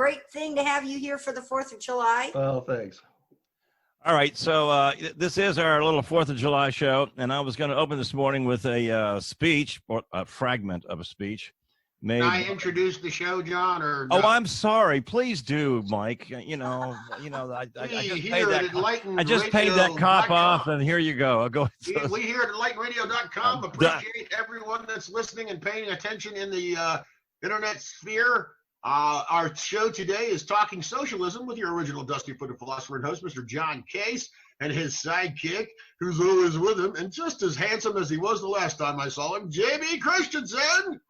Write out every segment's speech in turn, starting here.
great thing to have you here for the 4th of July. Well, thanks. All right, so this is our little 4th of July show, and I was going to open this morning with a speech, or a fragment of a speech. Made... Can I introduce the show, John? Or oh, no? I'm sorry. Please do, Mike. I just paid that cop off, and here you go. I'll go. We here at EnlightenRadio.com appreciate everyone that's listening and paying attention in the internet sphere. Our show today is Talking Socialism with your original dusty-footed philosopher and host, Mr. John Case, and his sidekick, who's always with him and just as handsome as he was the last time I saw him, J.B. Christensen.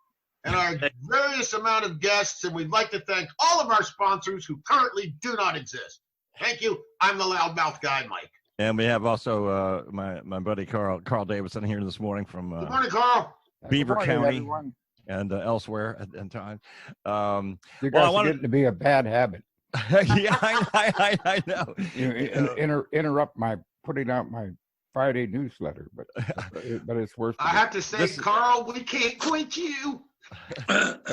And our various amount of guests, and we'd like to thank all of our sponsors who currently do not exist. Thank you. I'm the loudmouth guy, Mike. And we have also my buddy Carl Davidson here this morning from Good morning, Carl. Beaver County everyone. And elsewhere at times. You guys are getting to be a bad habit. Yeah, I know. Interrupt my putting out my Friday newsletter, but it's worse. I have to say, Carl, we can't quit you.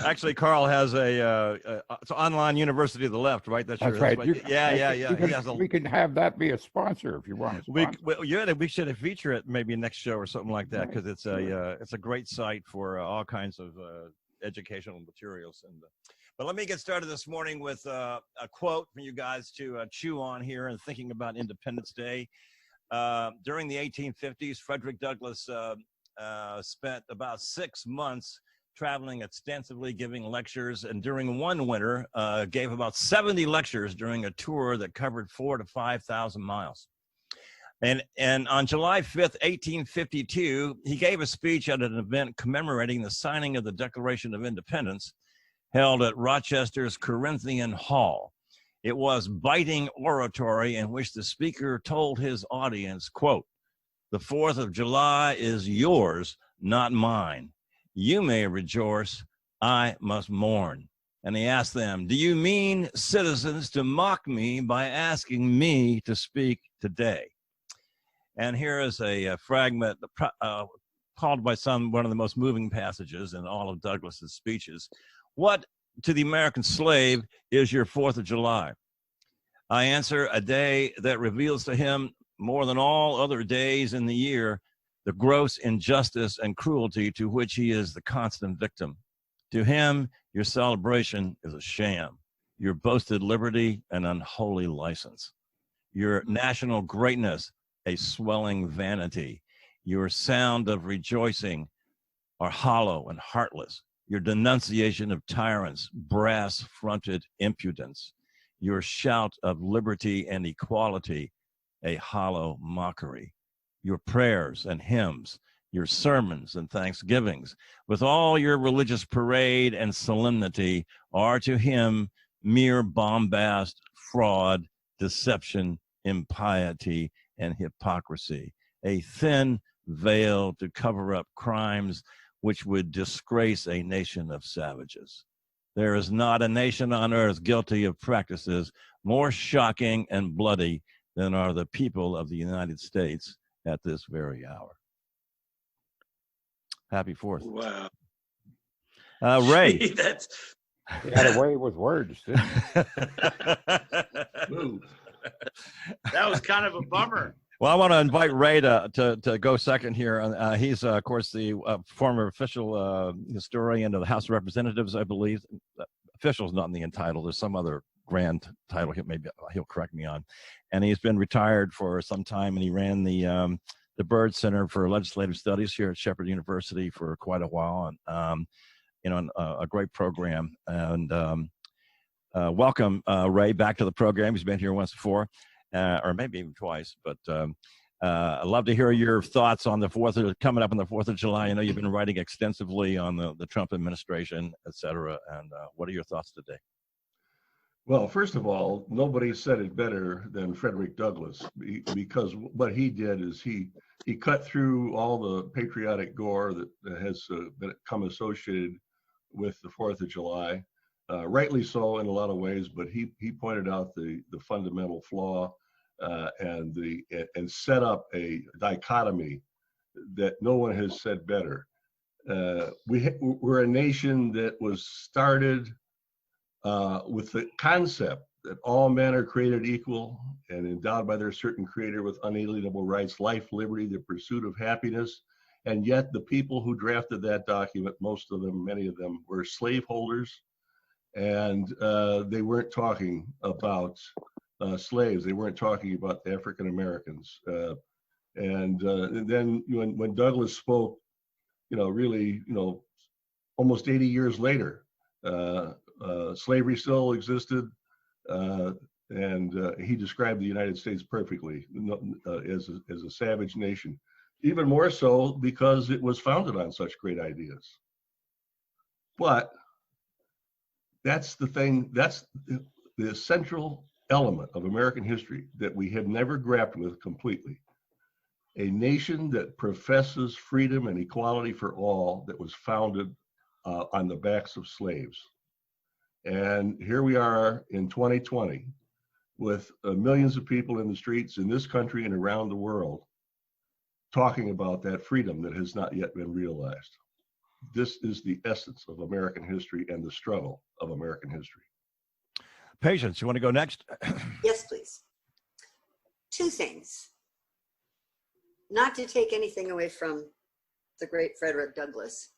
Actually, Carl has it's online University of the Left, right? That's right. We can have that be a sponsor if you want to. We should feature it maybe next show or something like that, because it's a great site for all kinds of educational materials. But let me get started this morning with a quote from you guys to chew on here and thinking about Independence Day. During the 1850s, Frederick Douglass spent about 6 months traveling extensively, giving lectures, and during one winter gave about 70 lectures during a tour that covered 4,000 to 5,000 miles. And on July 5th, 1852, he gave a speech at an event commemorating the signing of the Declaration of Independence held at Rochester's Corinthian Hall. It was biting oratory in which the speaker told his audience, quote, "The 4th of July is yours, not mine. You may rejoice, I must mourn." And he asked them, "Do you mean, citizens, to mock me by asking me to speak today?" And here is a fragment called by some one of the most moving passages in all of Douglas's speeches. "What to the American slave is your 4th of July? I answer, a day that reveals to him more than all other days in the year the gross injustice and cruelty to which he is the constant victim. To him, your celebration is a sham, your boasted liberty an unholy license, your national greatness a swelling vanity, your sound of rejoicing are hollow and heartless, your denunciation of tyrants, brass-fronted impudence, your shout of liberty and equality a hollow mockery. Your prayers and hymns, your sermons and thanksgivings, with all your religious parade and solemnity, are to him mere bombast, fraud, deception, impiety, and hypocrisy, a thin veil to cover up crimes which would disgrace a nation of savages. There is not a nation on earth guilty of practices more shocking and bloody than are the people of the United States at this very hour." Happy 4th. Wow. Ray. Gee, that's... He had a way with words, didn't he? That was kind of a bummer. Well, I want to invite Ray to go second here. He's, of course, the former official historian of the House of Representatives, I believe. Official's not in the title. There's some other grand title maybe he'll correct me on. And he's been retired for some time, and he ran the Byrd Center for Legislative Studies here at Shepherd University for quite a while. And, a great program. And welcome, Ray, back to the program. He's been here once before. Or maybe even twice, but I'd love to hear your thoughts on coming up on the 4th of July. I know you've been writing extensively on the Trump administration, et cetera, and what are your thoughts today? Well, first of all, nobody said it better than Frederick Douglass, because what he did is he cut through all the patriotic gore that has become associated with the 4th of July. Rightly so in a lot of ways, but he pointed out the fundamental flaw and set up a dichotomy that no one has said better. We're a nation that was started with the concept that all men are created equal and endowed by their certain creator with unalienable rights, life, liberty, the pursuit of happiness. And yet the people who drafted that document, most of them, many of them, were slaveholders, and they weren't talking about slaves. They weren't talking about African Americans. And then when Douglas spoke, really, almost 80 years later, slavery still existed, and he described the United States perfectly as a savage nation, even more so because it was founded on such great ideas. But that's the thing, that's the central element of American history that we have never grappled with completely. A nation that professes freedom and equality for all, that was founded on the backs of slaves. And here we are in 2020 with millions of people in the streets in this country and around the world talking about that freedom that has not yet been realized. This is the essence of American history and the struggle of American history. Patience, you want to go next? Yes, please. Two things. Not to take anything away from the great Frederick Douglass,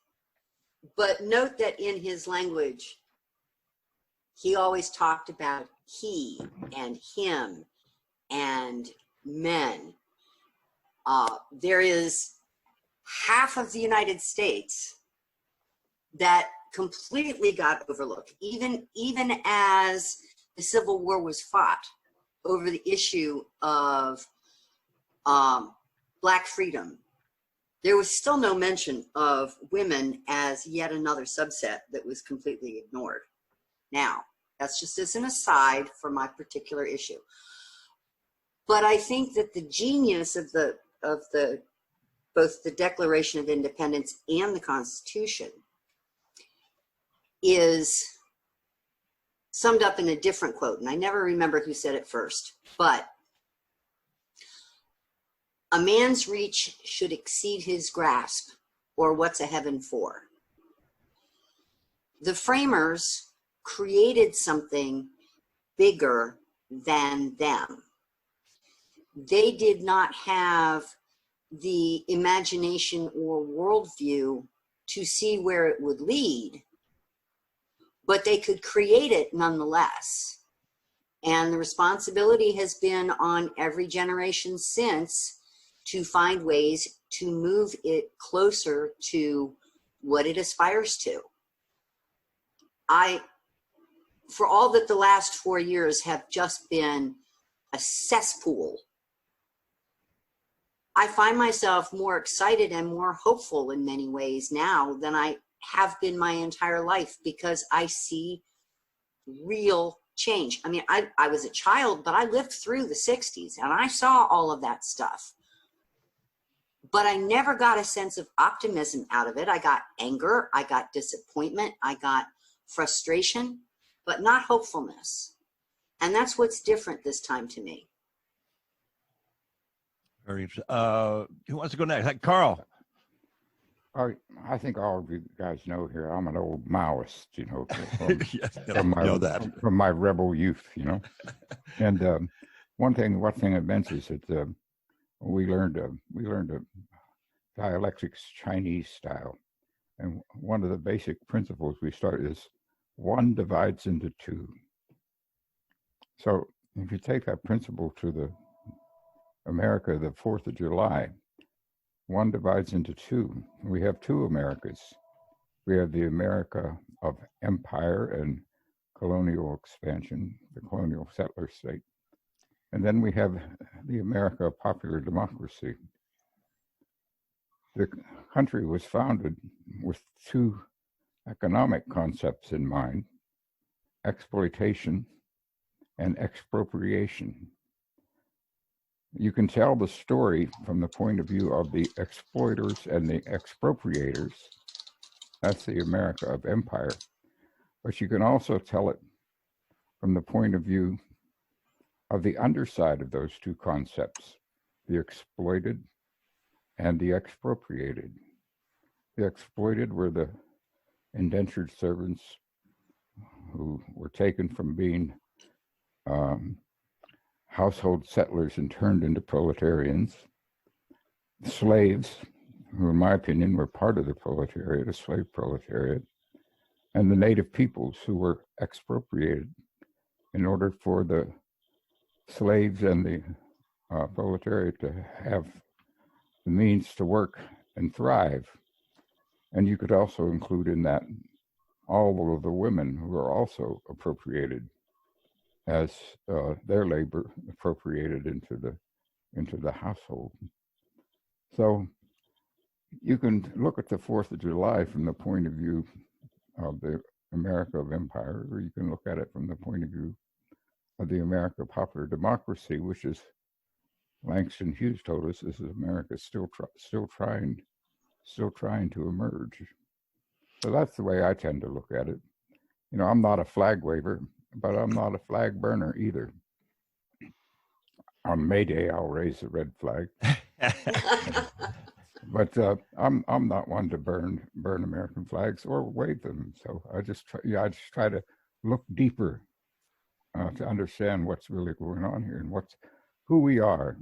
but note that in his language, he always talked about he and him and men. There is half of the United States that completely got overlooked, even as the Civil War was fought over the issue of Black freedom. There was still no mention of women as yet another subset that was completely ignored. Now, that's just as an aside for my particular issue. But I think that the genius of both the Declaration of Independence and the Constitution is summed up in a different quote, and I never remember who said it first, but a man's reach should exceed his grasp, or what's a heaven for? The framers created something bigger than them. They did not have the imagination or worldview to see where it would lead, but they could create it nonetheless. And the responsibility has been on every generation since to find ways to move it closer to what it aspires to. For all that the last 4 years have just been a cesspool, I find myself more excited and more hopeful in many ways now than I have been my entire life, because I see real change. I mean, I was a child, but I lived through the 60s and I saw all of that stuff. But I never got a sense of optimism out of it. I got anger, I got disappointment, I got frustration, but not hopefulness. And that's what's different this time to me. Very interesting. Who wants to go next? Carl. I think all of you guys know here, I'm an old Maoist, Yes, from my rebel youth, And one thing I mentioned is that we learned dialectics Chinese style, and one of the basic principles we start is 1 divides into 2. So if you take that principle to the America, the 4th of July, 1 divides into 2. We have 2 Americas. We have the America of empire and colonial expansion, the colonial settler state. And then we have the America of popular democracy. The country was founded with 2 economic concepts in mind: exploitation and expropriation. You can tell the story from the point of view of the exploiters and the expropriators. That's the America of empire. But you can also tell it from the point of view of the underside of those 2 concepts, the exploited and the expropriated. The exploited were the indentured servants who were taken from being household settlers and turned into proletarians, slaves, who in my opinion were part of the proletariat, a slave proletariat, and the native peoples who were expropriated in order for the slaves and the proletariat to have the means to work and thrive. And you could also include in that all of the women who are also appropriated as their labor appropriated into the household. So you can look at the 4th of July from the point of view of the America of empire, or you can look at it from the point of view of the America of popular democracy, which is, Langston Hughes told us, this is America still trying to emerge. So that's the way I tend to look at it. You know, I'm not a flag waver, but I'm not a flag burner either. On May Day, I'll raise the red flag. But I'm not one to burn American flags or wave them. So I just try to look deeper to understand what's really going on here and who we are.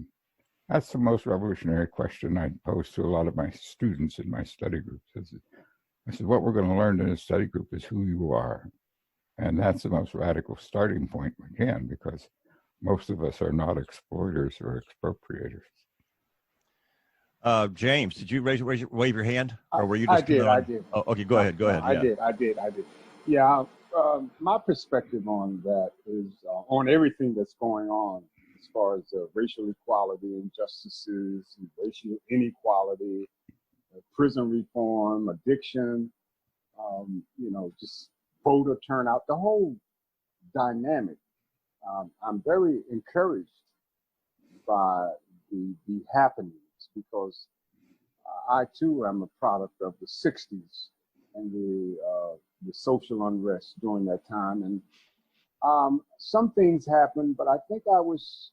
That's the most revolutionary question I pose to a lot of my students in my study groups. I said, what we're going to learn in a study group is who you are. And that's the most radical starting point we can, because most of us are not exploiters or expropriators. James, did you wave your hand, or were you just? I did. Oh, okay, go ahead. I did. Yeah, my perspective on that is on everything that's going on as far as racial equality, injustices, racial inequality, prison reform, addiction, just voter turnout, the whole dynamic. I'm very encouraged by the happenings, because I too am a product of the 60s and the social unrest during that time. And some things happened, but I think I was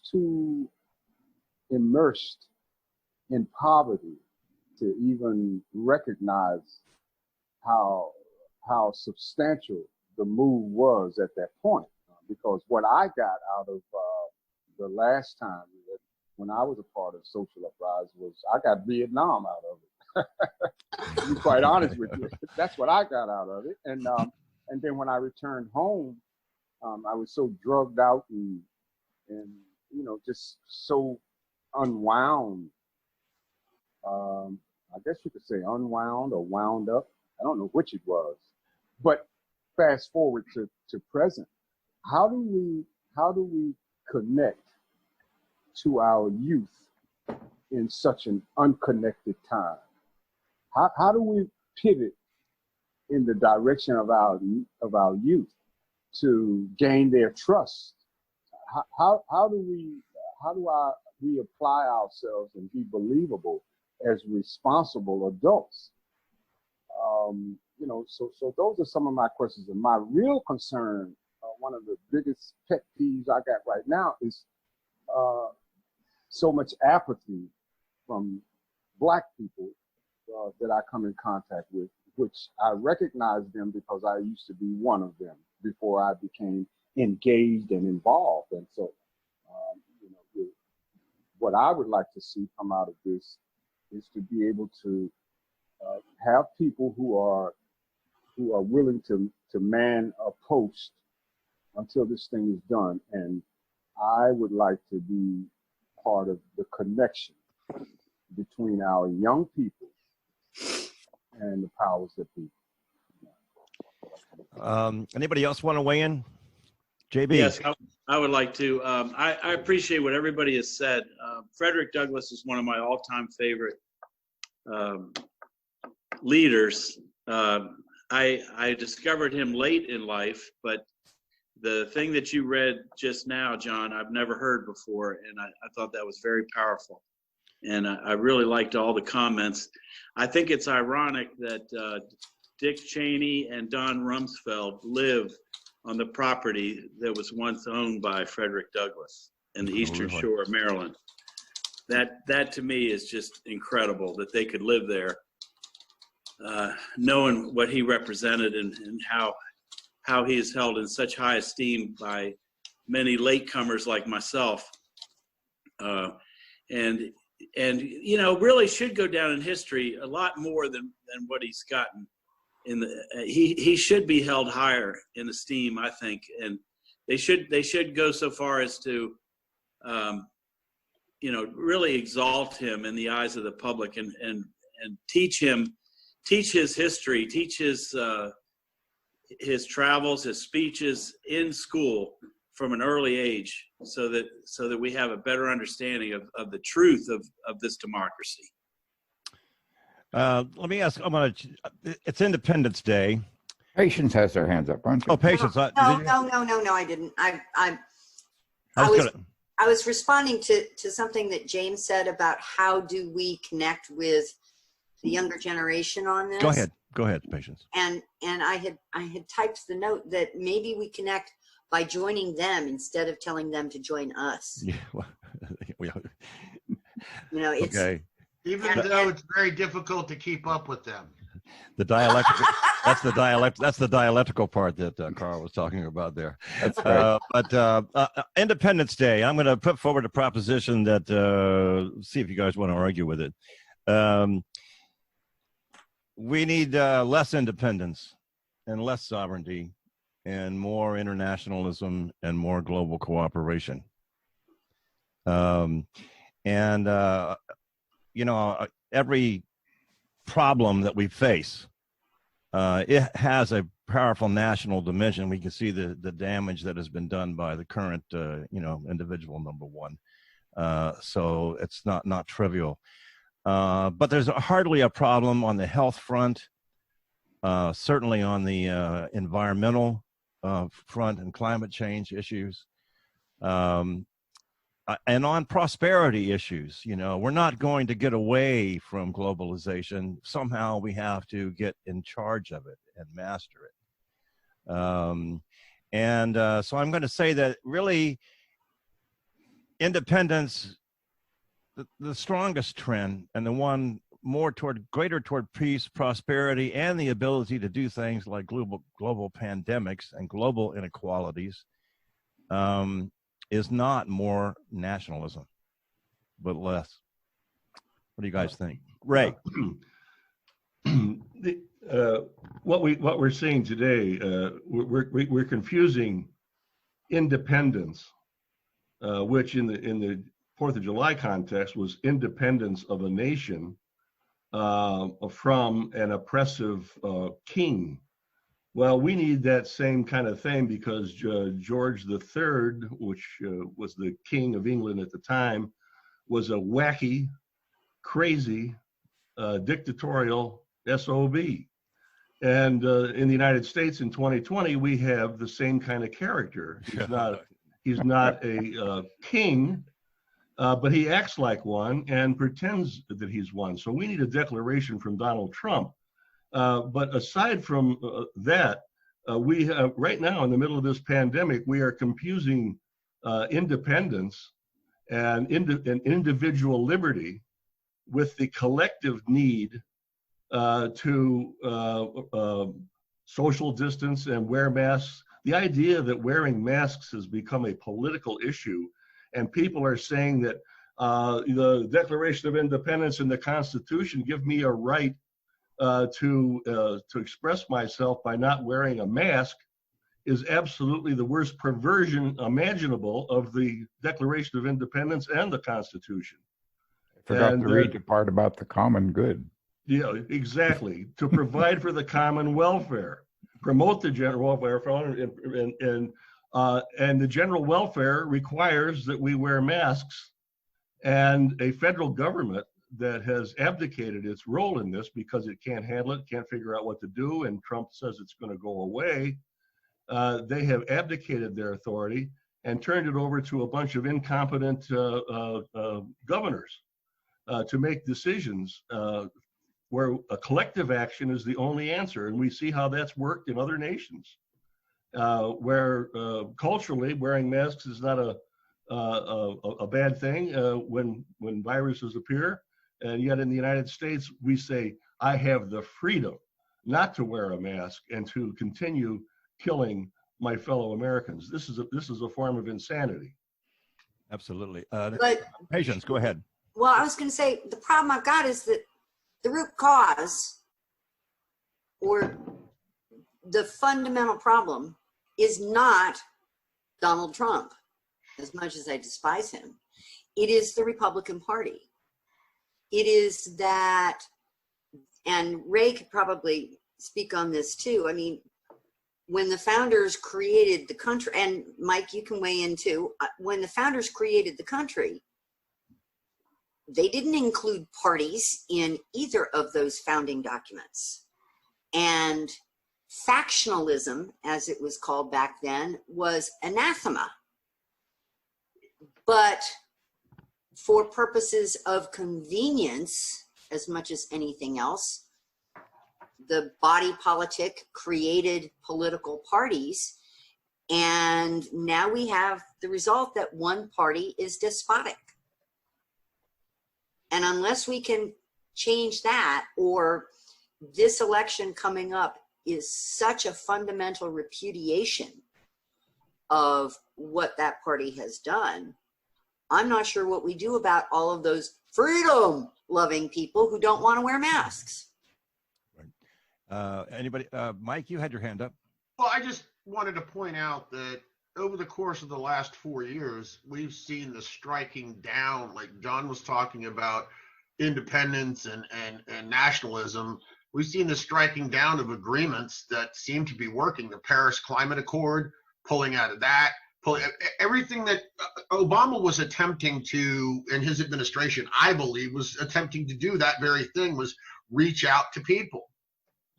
too immersed in poverty to even recognize how substantial the move was at that point. Because what I got out of the last time when I was a part of social uprising was I got Vietnam out of it. To be quite honest with you, that's what I got out of it. And then when I returned home, I was so drugged out and just so unwound. I guess you could say unwound or wound up. I don't know which it was. But fast forward to present, how do we connect to our youth in such an unconnected time? How do we pivot in the direction of our youth to gain their trust? How do we apply ourselves and be believable as responsible adults? So those are some of my questions. And my real concern, one of the biggest pet peeves I got right now is so much apathy from Black people that I come in contact with, which I recognize them because I used to be one of them before I became engaged and involved. And so, what I would like to see come out of this is to be able to have people who are willing to man a post until this thing is done. And I would like to be part of the connection between our young people and the powers that be. Anybody else want to weigh in? JB? Yes, I would like to. I appreciate what everybody has said. Frederick Douglass is one of my all-time favorite leaders. I discovered him late in life, but the thing that you read just now, John, I've never heard before, and I thought that was very powerful. And I really liked all the comments. I think it's ironic that Dick Cheney and Don Rumsfeld live on the property that was once owned by Frederick Douglass in the Eastern Shore of Maryland. That to me is just incredible that they could live there. knowing what he represented and how he is held in such high esteem by many latecomers like myself, and you know, really should go down in history a lot more than what he's gotten. He should be held higher in esteem, I think, and they should go so far as to you know, really exalt him in the eyes of the public and teach his history, teach his travels, his speeches in school from an early age, so that we have a better understanding of the truth of this democracy. Let me ask. It's Independence Day. Patience has their hands up, aren't you? Oh, Patience. No, I didn't. I was responding to something that James said about how do we connect with the younger generation on this. Go ahead, Patience. And I had typed the note that maybe we connect by joining them instead of telling them to join us. Yeah, well, you know, it's okay. Even though it's very difficult to keep up with them. The dialectical, that's the dialectical part that Carl was talking about there. That's right. But Independence Day, I'm going to put forward a proposition that, see if you guys want to argue with it. We need less independence and less sovereignty and more internationalism and more global cooperation. You know, every problem that we face, it has a powerful national dimension. We can see the damage that has been done by the current, you know, individual number one. So it's not trivial. But there's hardly a problem on the health front, certainly on the environmental front and climate change issues. And on prosperity issues, you know, we're not going to get away from globalization. Somehow we have to get in charge of it and master it. So I'm going to say that really independence, the strongest trend and the one greater toward peace, prosperity, and the ability to do things like global pandemics and global inequalities, is not more nationalism, but less. What do you guys think? Ray? What we're seeing today, we're confusing independence, which in the 4th of July context was independence of a nation from an oppressive king. Well, we need that same kind of thing because George III, which was the king of England at the time, was a wacky, crazy, dictatorial SOB. And in the United States in 2020, we have the same kind of character. He's not a king, but he acts like one and pretends that he's one. So we need a declaration from Donald Trump. But aside from that, we have right now in the middle of this pandemic, we are confusing independence and individual liberty with the collective need to social distance and wear masks. The idea that wearing masks has become a political issue, and people are saying that the Declaration of Independence and the Constitution give me a right to express myself by not wearing a mask, is absolutely the worst perversion imaginable of the Declaration of Independence and the Constitution. I forgot to read the part about the common good. Yeah, exactly. To provide for the common welfare, promote the general welfare, and the general welfare requires that we wear masks, and a federal government that has abdicated its role in this because it can't handle it, can't figure out what to do, and Trump says it's going to go away. They have abdicated their authority and turned it over to a bunch of incompetent governors to make decisions where a collective action is the only answer. And we see how that's worked in other nations, where culturally wearing masks is not a bad thing when viruses appear. And yet in the United States, we say, I have the freedom not to wear a mask and to continue killing my fellow Americans. This is a form of insanity. Absolutely. But Patience, go ahead. well, I was going to say the problem I've got is that the root cause or the fundamental problem is not Donald Trump, as much as I despise him. It is the Republican Party. It is that, and Ray could probably speak on this too. I mean, when the founders created the country, and Mike, you can weigh in too, when the founders created the country, they didn't include parties in either of those founding documents. And factionalism, as it was called back then, was anathema. But for purposes of convenience, as much as anything else, the body politic created political parties, and now we have the result that one party is despotic. And unless we can change that, or this election coming up is such a fundamental repudiation of what that party has done, I'm not sure what we do about all of those freedom-loving people who don't want to wear masks. Anybody? Mike, you had your hand up. Well, I just wanted to point out that over the course of the last 4 years, we've seen the striking down, like John was talking about, independence and nationalism. We've seen the striking down of agreements that seem to be working. The Paris Climate Accord, pulling out of that, everything that Obama was attempting to, in his administration, I believe, was attempting to do that very thing, was reach out to people,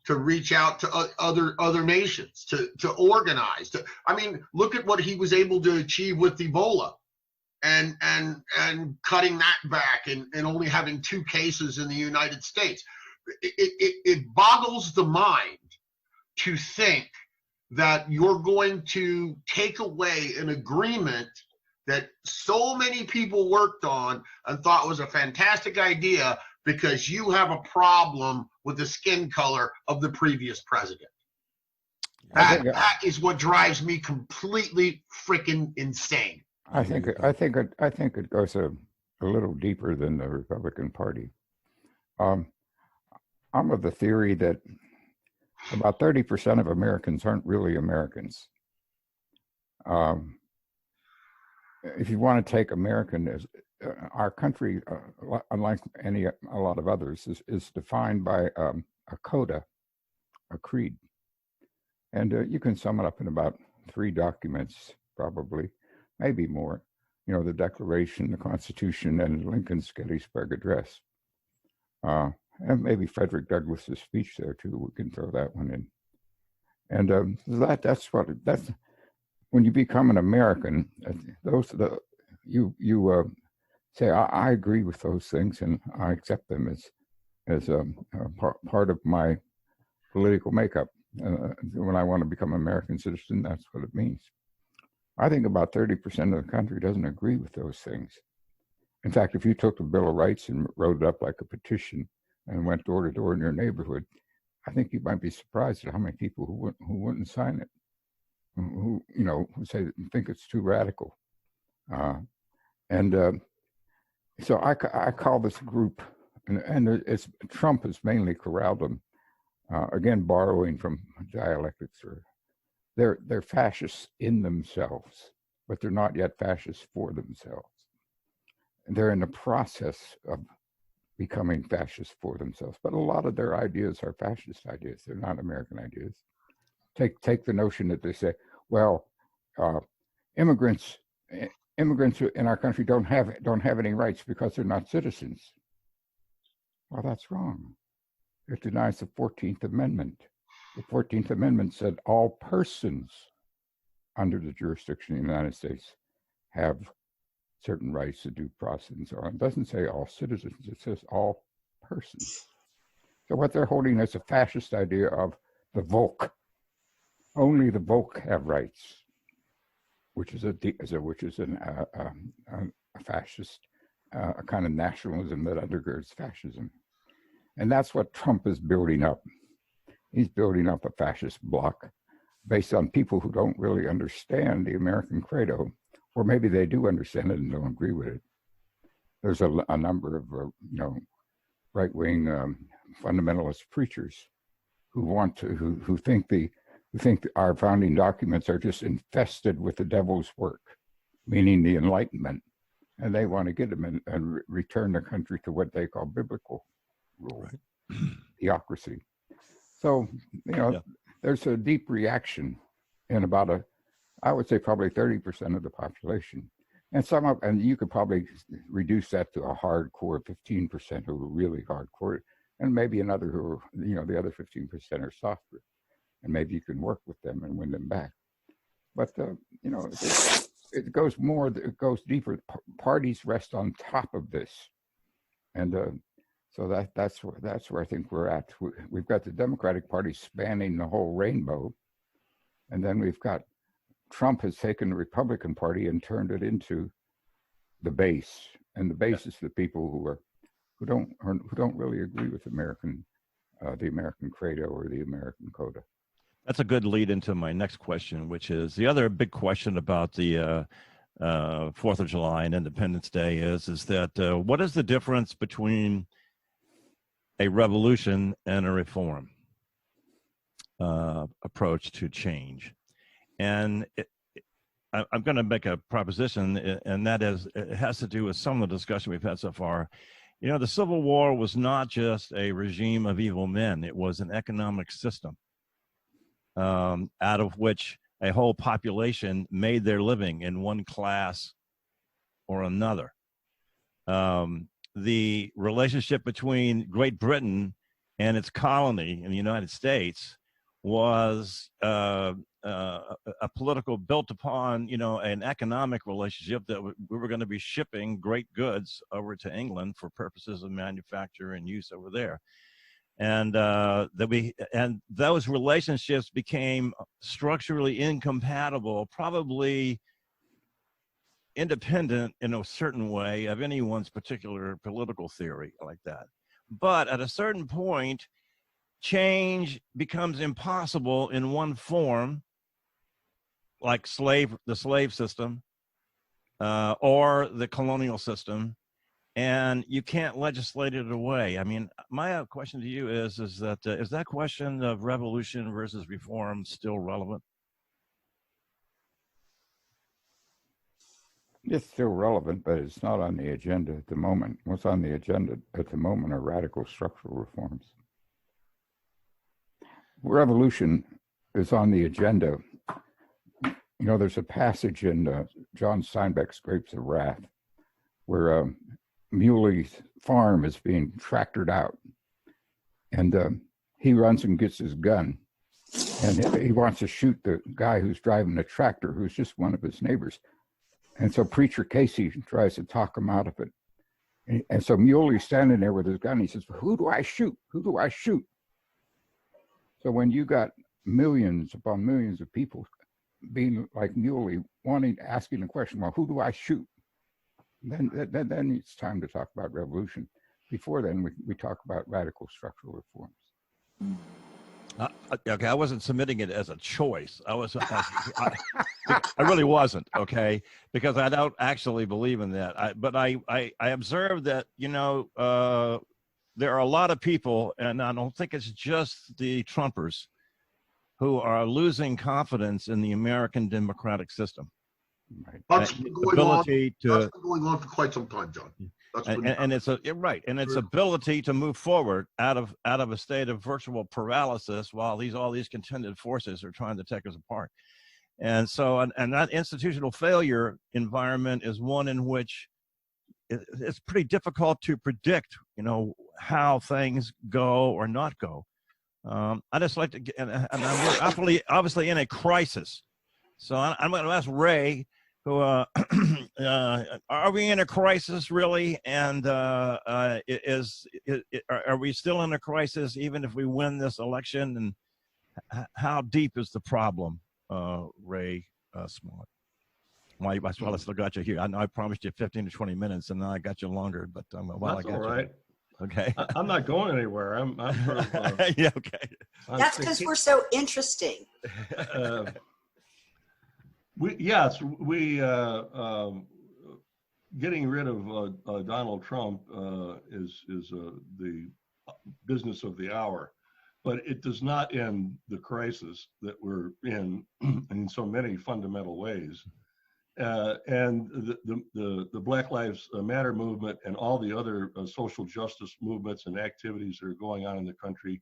to reach out to other nations, to organize. I mean, look at what he was able to achieve with Ebola, and cutting that back, and only having 2 cases in the United States. It boggles the mind to think that you're going to take away an agreement that so many people worked on and thought was a fantastic idea because you have a problem with the skin color of the previous president. That is what drives me completely freaking insane. I think it goes a little deeper than the Republican Party. I'm of the theory that about 30% of Americans aren't really Americans. If you want to take American as our country, unlike a lot of others, is defined by a coda, a creed, and you can sum it up in about 3 documents, probably, maybe more. You know, the Declaration, the Constitution, and Lincoln's Gettysburg Address. And maybe Frederick Douglas's speech there too. We can throw that one in. And that's when you become an American. You say I agree with those things and I accept them as a part of my political makeup. When I want to become an American citizen, that's what it means. I think about 30% of the country doesn't agree with those things. In fact, if you took the Bill of Rights and wrote it up like a petition and went door to door in your neighborhood, I think you might be surprised at how many people who wouldn't sign it, who think it's too radical. So I call this group, and Trump has mainly corralled them. Again, borrowing from dialectics, they're fascists in themselves, but they're not yet fascists for themselves. And they're in the process of becoming fascists for themselves. But a lot of their ideas are fascist ideas. They're not American ideas. Take the notion that they say, well, immigrants in our country don't have any rights because they're not citizens. Well, that's wrong. It denies the 14th Amendment. The 14th Amendment said all persons under the jurisdiction of the United States have certain rights to due process and so on. It doesn't say all citizens, it says all persons. So what they're holding is a fascist idea of the Volk. Only the Volk have rights, which is a fascist, a kind of nationalism that undergirds fascism. And that's what Trump is building up. He's building up a fascist bloc based on people who don't really understand the American credo, or maybe they do understand it and don't agree with it. There's a number of right-wing fundamentalist preachers who think our founding documents are just infested with the devil's work, meaning the Enlightenment, and they want to get them and return the country to what they call biblical rule, right. Theocracy. So, there's a deep reaction in about I would say probably 30% of the population. And you could probably reduce that to a hardcore 15% who are really hardcore, and maybe another who are, the other 15% are softer. And maybe you can work with them and win them back. But, it goes more, it goes deeper. Parties rest on top of this. And so that's where I think we're at. We've got the Democratic Party spanning the whole rainbow. And then we've got Trump has taken the Republican Party and turned it into the base. And the base is the people who don't really agree with the American credo or the American coda. That's a good lead into my next question, which is the other big question about the 4th of July and Independence Day is that what is the difference between a revolution and a reform approach to change? And I'm going to make a proposition, and that is, it has to do with some of the discussion we've had so far. The Civil War was not just a regime of evil men. It was an economic system out of which a whole population made their living in one class or another. The relationship between Great Britain and its colony in the United States was a political built upon, an economic relationship that we were going to be shipping great goods over to England for purposes of manufacture and use over there. And those relationships became structurally incompatible, probably independent in a certain way of anyone's particular political theory like that. But at a certain point, change becomes impossible in one form, like the slave system or the colonial system, and you can't legislate it away. I mean, my question to you is that question of revolution versus reform still relevant? It's still relevant, but it's not on the agenda at the moment. What's on the agenda at the moment are radical structural reforms. Revolution is on the agenda. There's a passage in John Steinbeck's Grapes of Wrath where Muley's farm is being tractored out, and he runs and gets his gun, and he wants to shoot the guy who's driving the tractor, who's just one of his neighbors. And so Preacher Casey tries to talk him out of it. And so Muley's standing there with his gun. He says, "Who do I shoot? Who do I shoot?" So when you got millions upon millions of people being like Muley, asking the question, well, who do I shoot? Then it's time to talk about revolution. Before then, we talk about radical structural reforms. Okay, I wasn't submitting it as a choice. I really wasn't, okay, because I don't actually believe in that. But I observed that, there are a lot of people, and I don't think it's just the Trumpers, who are losing confidence in the American democratic system. Right. That's been going on for quite some time, John. And it's its ability to move forward out of a state of virtual paralysis while all these contended forces are trying to take us apart. And so, and that institutional failure environment is one in which it's pretty difficult to predict, how things go or not go. I just like to get, and we're obviously in a crisis. So I'm going to ask Ray, who are we in a crisis really? And are we still in a crisis even if we win this election? And how deep is the problem, Ray Smock? Well, I still got you here. I know I promised you 15 to 20 minutes, and now I got you longer. But That's all right. Okay. I'm not going anywhere. I'm sort of, yeah. Okay. That's because we're so interesting. Getting rid of Donald Trump is the business of the hour, but it does not end the crisis that we're in so many fundamental ways. And the Black Lives Matter movement and all the other social justice movements and activities that are going on in the country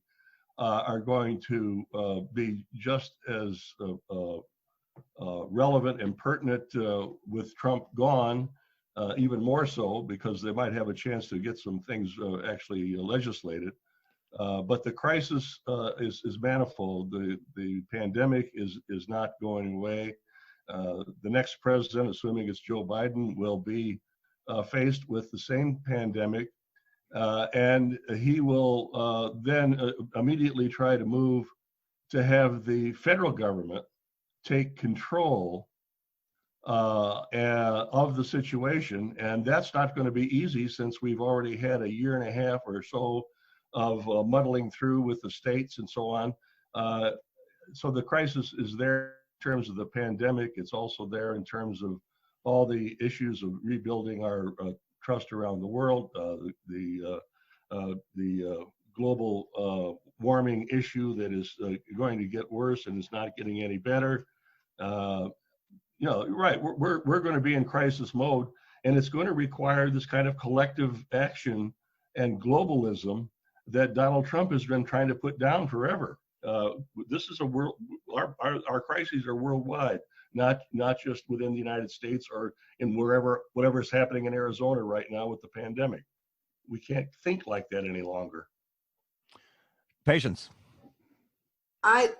are going to be just as relevant and pertinent with Trump gone, even more so, because they might have a chance to get some things actually legislated. But the crisis is manifold. The pandemic is not going away. The next president, assuming it's Joe Biden, will be faced with the same pandemic, and he will then immediately try to move to have the federal government take control of the situation, and that's not going to be easy since we've already had a year and a half or so of muddling through with the states and so on. So the crisis is there in terms of the pandemic. It's also there in terms of all the issues of rebuilding our trust around the world, the global warming issue that is going to get worse and is not getting any better. Right, we're going to be in crisis mode, and it's going to require this kind of collective action and globalism that Donald Trump has been trying to put down forever. This is a world. Our crises are worldwide, not just within the United States or in whatever is happening in Arizona right now with the pandemic. We can't think like that any longer. Patience. I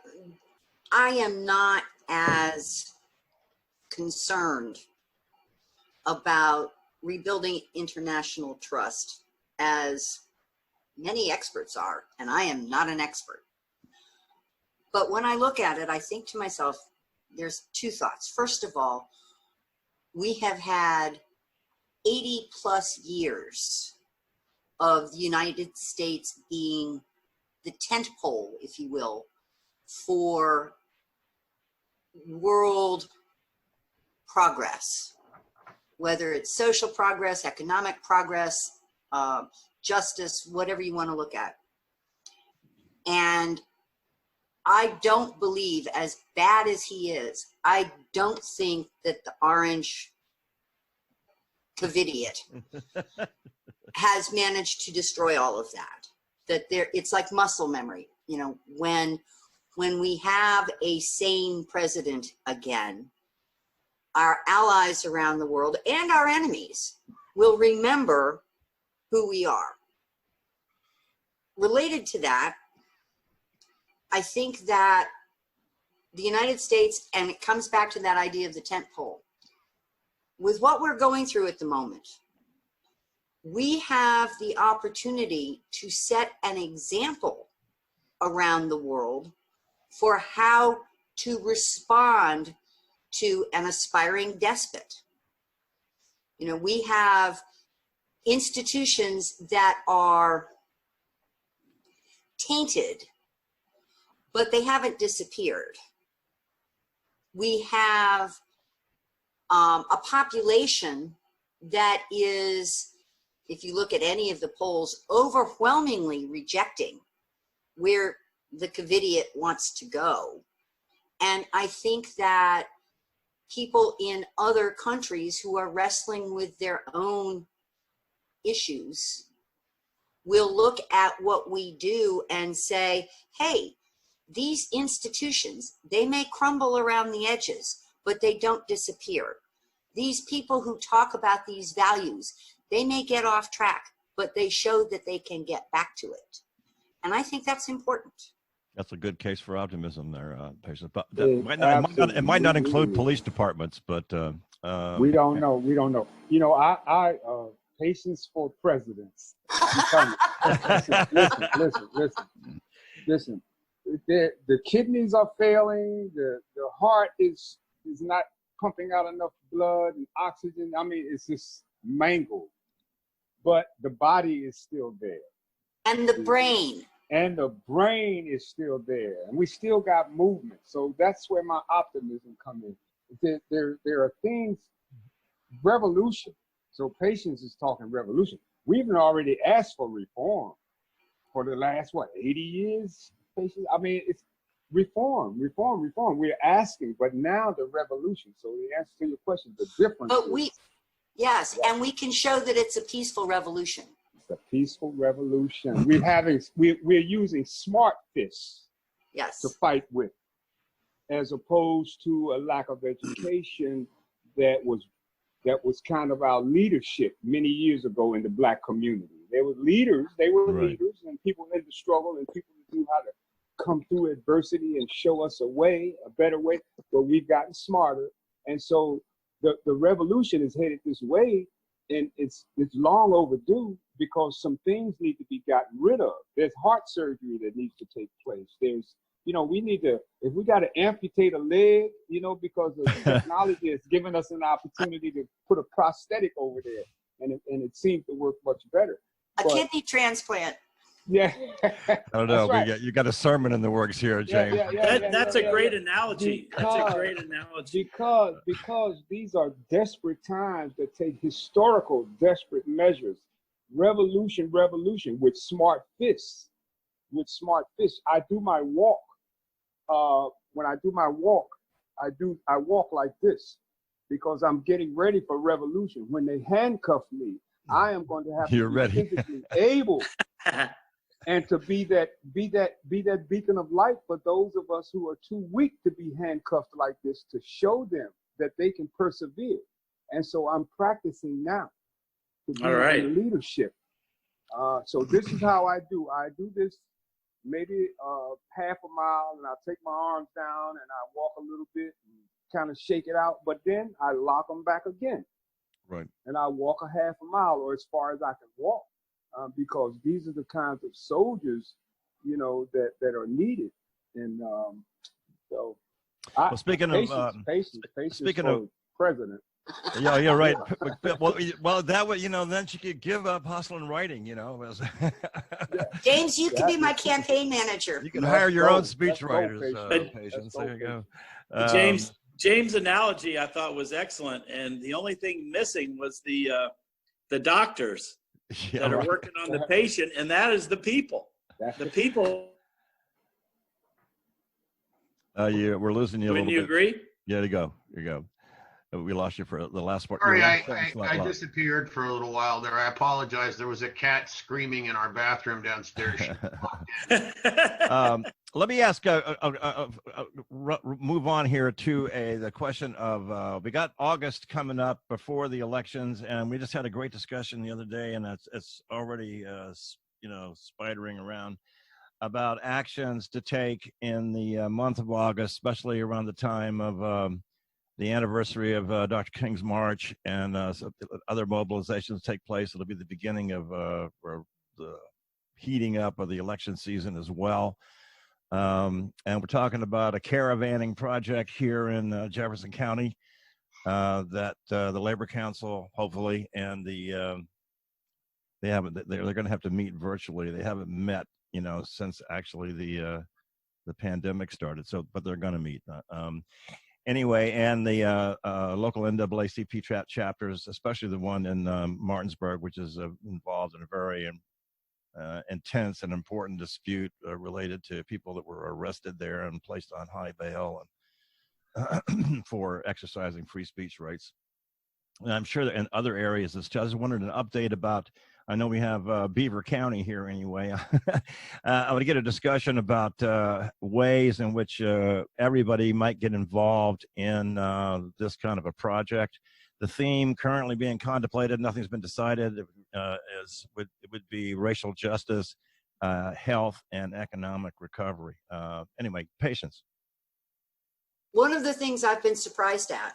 am not as concerned about rebuilding international trust as many experts are, and I am not an expert. But when I look at it, I think to myself, there's two thoughts. First of all, we have had 80 plus years of the United States being the tent pole, if you will, for world progress, whether it's social progress, economic progress, justice, whatever you want to look at. And I don't believe, as bad as he is, I don't think that the orange Covidiot has managed to destroy all of that. That it's like muscle memory. You know, when we have a sane president again, our allies around the world and our enemies will remember who we are. Related to that, I think that the United States, and it comes back to that idea of the tent pole, with what we're going through at the moment, we have the opportunity to set an example around the world for how to respond to an aspiring despot. You know, we have institutions that are tainted, but they haven't disappeared. We have a population that is, if you look at any of the polls, overwhelmingly rejecting where the Covidiot wants to go. And I think that people in other countries who are wrestling with their own issues will look at what we do and say, hey, these institutions, they may crumble around the edges, but they don't disappear. These people who talk about these values, they may get off track, but they show that they can get back to it. And I think that's important. That's a good case for optimism there, Patience. But it might not include police departments, but we don't know. We don't know. You know, I Patience for presidents. Listen. The kidneys are failing. The heart is not pumping out enough blood and oxygen. I mean, it's just mangled. but the body is still there. And the brain. And the brain is still there. And we still got movement. So that's where my optimism comes in. There are things, revolution. So Patience is talking revolution. We've already asked for reform for the last, 80 years? Patience? I mean, it's reform. We're asking, but now the revolution. So the answer to your question, the difference is, yes, and we can show that it's a peaceful revolution. It's a peaceful revolution. We're using smart fists to fight with, as opposed to a lack of education that was kind of our leadership many years ago in the Black community. They were leaders, and people in the struggle, and people who knew how to come through adversity and show us a way, a better way, but we've gotten smarter. And so the revolution is headed this way, and it's long overdue, because some things need to be gotten rid of. There's heart surgery that needs to take place. There's, we need to, if we got to amputate a leg, because the technology has given us an opportunity to put a prosthetic over there, and it seems to work much better. A kidney transplant. Yeah. I don't know. Right. You got a sermon in the works here, James. That's a great analogy. That's a great analogy. Because these are desperate times that take historical desperate measures. Revolution with smart fists. I do my walk. When I do my walk, I walk like this, because I'm getting ready for revolution. When they handcuff me, I am going to have to be physically able and to be that beacon of light for those of us who are too weak to be handcuffed like this, to show them that they can persevere. And so I'm practicing now to be in leadership. So this is how I do. I do this maybe half a mile, and I take my arms down and I walk a little bit and kind of shake it out, but then I lock them back again. Right. And I walk a half a mile, or as far as I can walk, because these are the kinds of soldiers, that are needed. And so, speaking of president. Yeah, you're right. Well, that way, then she could give up hustling writing, James, you can be my campaign manager. You can hire your own speechwriters. Patience. There you go. James' analogy, I thought, was excellent, and the only thing missing was the doctors that are working on the patient, and that is the people. The people. We're losing you a little bit. Wouldn't you agree? Yeah, you go. We lost you for the last part. Sorry, I disappeared for a little while there. I apologize. There was a cat screaming in our bathroom downstairs. Let me ask, move on here to the question of, we got August coming up before the elections, and we just had a great discussion the other day, and it's already, spidering around about actions to take in the month of August, especially around the time of the anniversary of Dr. King's March, and other mobilizations take place. It'll be the beginning of the heating up of the election season as well. And we're talking about a caravanning project here in Jefferson County that the Labor Council, hopefully, and they're going to have to meet virtually. They haven't met, since actually the pandemic started. So, but they're going to meet. Anyway, and the local NAACP chapters, especially the one in Martinsburg, which is involved in a very intense and important dispute related to people that were arrested there and placed on high bail and for exercising free speech rights. And I'm sure that in other areas, I just wanted an update about, I know we have Beaver County here anyway. I want to get a discussion about ways in which everybody might get involved in this kind of a project. The theme currently being contemplated, nothing's been decided, would be racial justice, health, and economic recovery. Anyway, Patience. One of the things I've been surprised at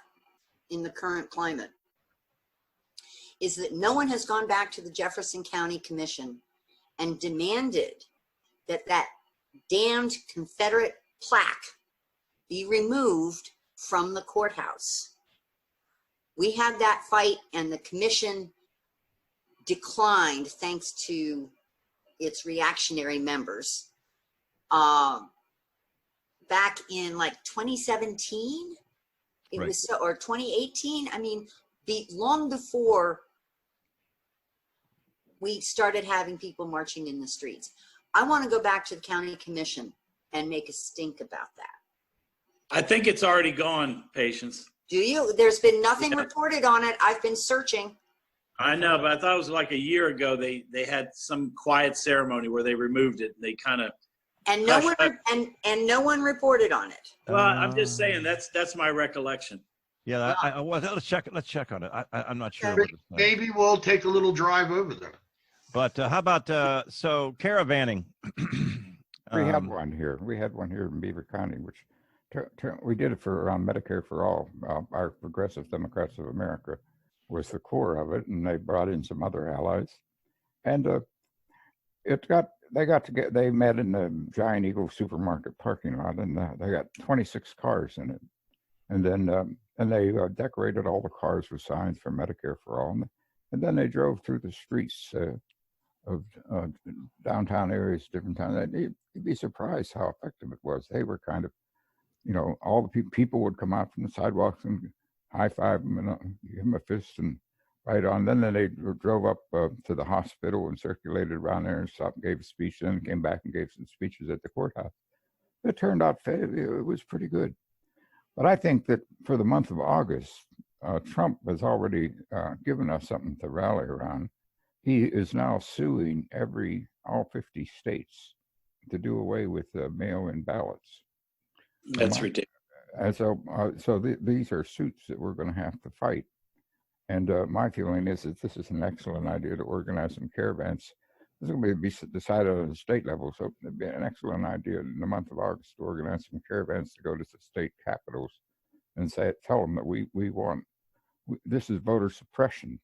in the current climate is that no one has gone back to the Jefferson County Commission and demanded that damned Confederate plaque be removed from the courthouse. We had that fight, and the commission declined thanks to its reactionary members. Back in like 2017, it Right. was so, or 2018. I mean, long before we started having people marching in the streets. I want to go back to the county commission and make a stink about that. I think it's already gone, Patience. Do you? There's been nothing Yeah. reported on it. I've been searching. I know, but I thought it was like a year ago. They had some quiet ceremony where they removed it. They kind of. And no one Hush, and no one reported on it. Well, I'm just saying that's my recollection. Yeah, well, let's check on it. I'm not sure. Okay. What it's, Maybe we'll take a little drive over there. but how about so caravanning? We had one here. We had one here in Beaver County, which we did it for Medicare for All. Our Progressive Democrats of America was the core of it, and they brought in some other allies, and they met in the Giant Eagle supermarket parking lot, and they got 26 cars in it, and then they decorated all the cars with signs for Medicare for All, and then they drove through the streets of downtown areas, different towns. You'd be surprised how effective it was. They were kind of, all the people would come out from the sidewalks and high five them and give them a fist and right on. Then they drove up to the hospital and circulated around there and stopped and gave a speech, then came back and gave some speeches at the courthouse. It turned out it was pretty good. But I think that for the month of August, Trump has already given us something to rally around. He is now suing all 50 states to do away with mail-in ballots. That's ridiculous. And so these are suits that we're going to have to fight. And my feeling is that this is an excellent idea to organize some caravans. This is going to be decided on the state level, so it'd be an excellent idea in the month of August to organize some caravans to go to the state capitals and tell them that we want, this is voter suppression,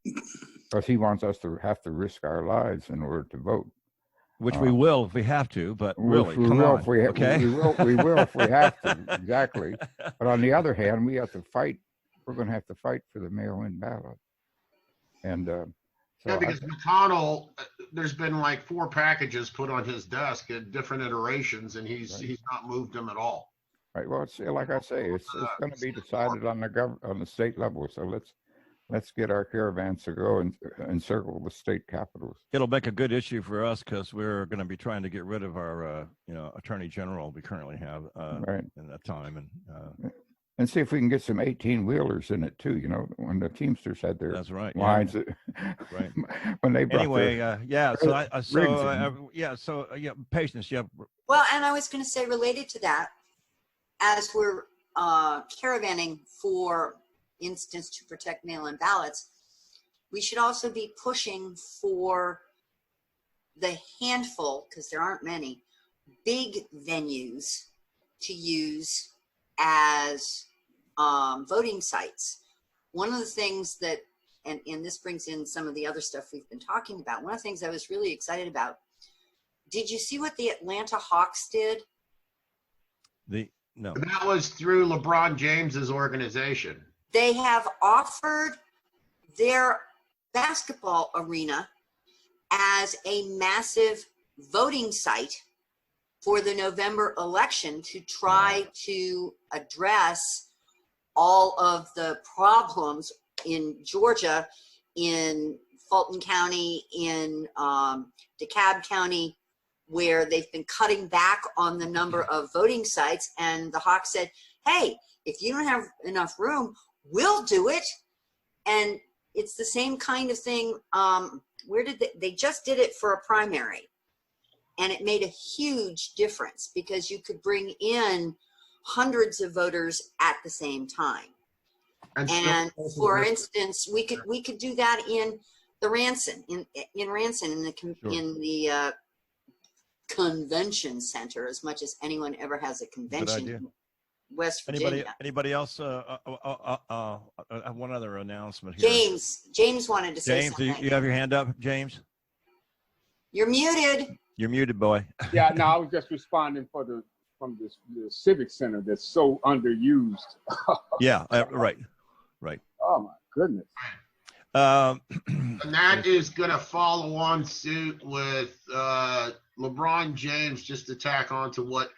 because he wants us to have to risk our lives in order to vote. Which we will if we have to, but really, we come will on, if we okay? we will if we have to, exactly. But on the other hand, we have to fight. We're going to have to fight for the mail-in ballot. And Yeah, because McConnell, there's been like 4 packages put on his desk at different iterations, and he's not moved them at all. Right. Well, it's like I say, it's going to be decided on the state level. So let's get our caravans to go and encircle the state capitals. It'll make a good issue for us because we're going to be trying to get rid of our, attorney general we currently have right in that time, and see if we can get some 18-wheelers in it too. When the Teamsters had their lines, right? When they brought patience, yeah. Well, and I was going to say, related to that, as we're caravanning, for instance, to protect mail-in ballots, we should also be pushing for the handful, because there aren't many, big venues to use as voting sites. One of the things that, and this brings in some of the other stuff we've been talking about, one of the things I was really excited about, did you see what the Atlanta Hawks did? No. That was through LeBron James's organization. They have offered their basketball arena as a massive voting site for the November election to try to address all of the problems in Georgia, in Fulton County, in DeKalb County, where they've been cutting back on the number of voting sites. And the Hawks said, hey, if you don't have enough room, we'll do it. And it's the same kind of thing. Where did they just did it for a primary, and it made a huge difference because you could bring in hundreds of voters at the same time. And for instance, we could do that in the Ranson, in Ranson, in the convention center, as much as anyone ever has a convention in West Virginia. Anybody else? One other announcement here. James wanted to say something. James, you have your hand up, James? You're muted. You're muted, boy. Yeah, no, I was just responding from the Civic Center that's so underused. Yeah, right. Oh my goodness. And that is going to follow on suit with LeBron James, just to tack on to what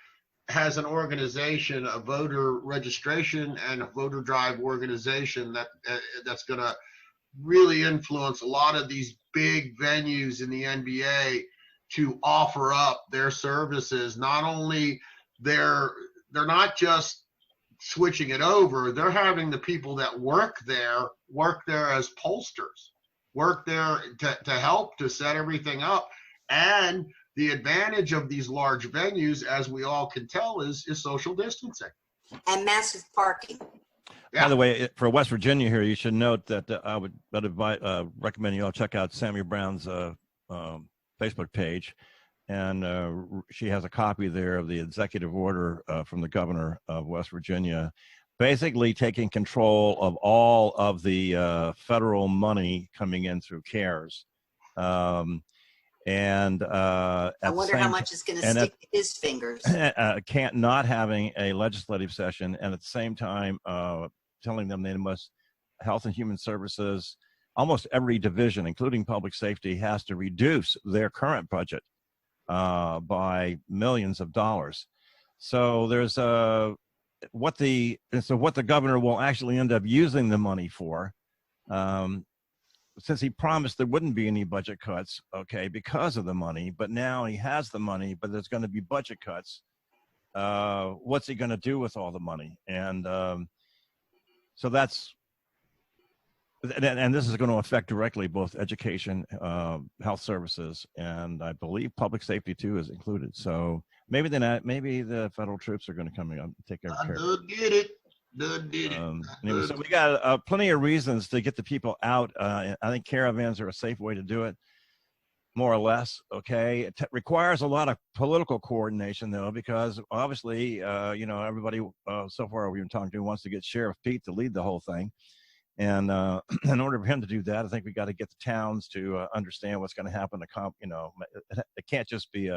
has an organization, a voter registration and a voter drive organization that's going to really influence a lot of these big venues in the NBA to offer up their services. Not only they're not just switching it over, they're having the people that work there as pollsters, work there to help to set everything up. And the advantage of these large venues, as we all can tell, is social distancing and massive parking. Yeah. By the way, for West Virginia here, you should note that I would recommend you all check out Sammy Brown's Facebook page. And she has a copy there of the executive order from the governor of West Virginia, basically taking control of all of the federal money coming in through CARES. I wonder how much is going to stick to his fingers. Not having a legislative session, and at the same time telling them they must, Health and Human Services, almost every division, including public safety, has to reduce their current budget by millions of dollars. So there's what the governor will actually end up using the money for. Since he promised there wouldn't be any budget cuts, okay, because of the money, but now he has the money, but there's going to be budget cuts. What's he going to do with all the money? And so that's, and this is going to affect directly both education, health services, and I believe public safety too is included. So maybe the federal troops are going to come in and take care of it. Anyway, so we got plenty of reasons to get the people out. I think caravans are a safe way to do it, more or less. Okay, it requires a lot of political coordination though, because obviously, everybody so far we've been talking to wants to get Sheriff Pete to lead the whole thing. And in order for him to do that, I think we got to get the towns to understand what's going to happen. It can't just be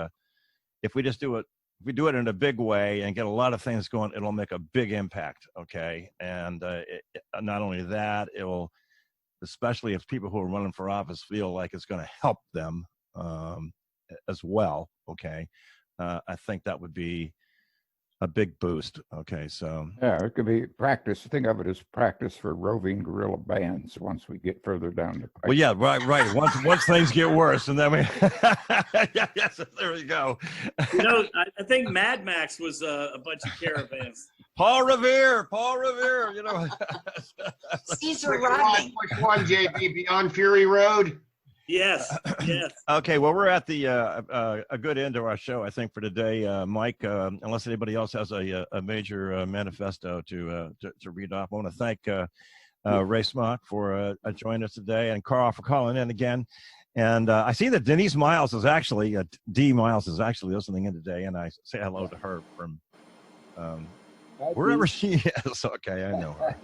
if we just do it. If we do it in a big way and get a lot of things going, it'll make a big impact. Okay, and not only that, it will, especially if people who are running for office feel like it's going to help them as well. Okay, I think that would be a big boost. Okay, so yeah, it could be practice. Think of it as practice for roving guerrilla bands once we get further down the pipe. Well, yeah, right. Once things get worse, and then we, yes, there we go. I think Mad Max was a bunch of caravans. Paul Revere, Caesar Rodney. Which one, JB? Beyond Fury Road? Yes. Okay, well, we're at the a good end of our show, I think, for today, Mike. Unless anybody else has a major manifesto to read off, I want to thank Ray Smock for joining us today, and Carl for calling in again. And I see that Denise Miles is actually D Miles is actually listening in today, and I say hello to her from wherever she is. Okay, I know her.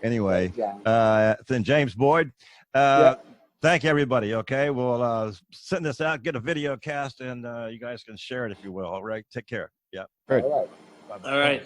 Anyway, then James Boyd. Thank you, everybody. Okay, we'll send this out, get a video cast, and you guys can share it if you will. All right, take care. Yeah. Good. All right.